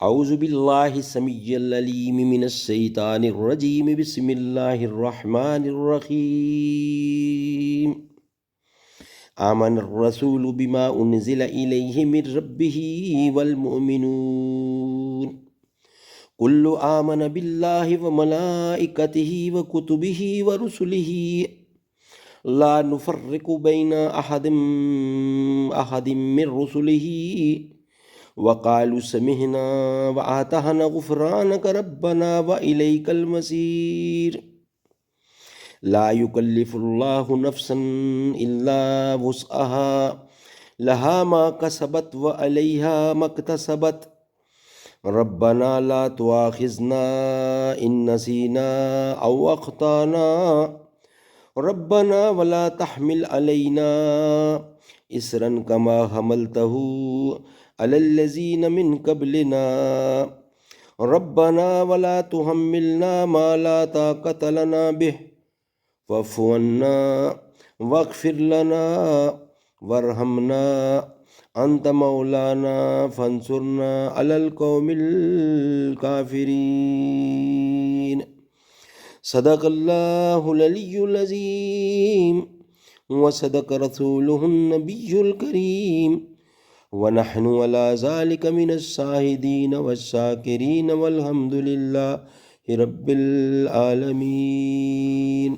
اعوذ باللہ السمیع العلیم من الشیطان الرجیم، بسم اللہ الرحمن الرحیم۔ آمن الرسول بما انزل الیہ من ربہ والمؤمنون کل آمن باللہ وملائکتہ وکتبہ ورسلہ لا نفرق بین احد من رسلہ وقالوا سمعنا وآتانا غفرانك ربنا وإليك المصير۔ لا يكلف الله نفسا إلا وسعها لها ما كسبت وعليها ما اكتسبت ربنا لا تؤاخذنا إن نسينا أو أخطأنا ربنا ولا تحمل علينا إصرا كما حملته على الذين من قبلنا ربنا ولا تحملنا ما لا طاقة لنا به واعف عنا واغفر لنا وارحمنا أنت مولانا فانصرنا على القوم الكافرين۔ صدق الله العلي العظيم وصدق رسوله النبي الكريم، ونحن على ذلك من الشاهدين والشاكرين والحمد لله رب العالمين۔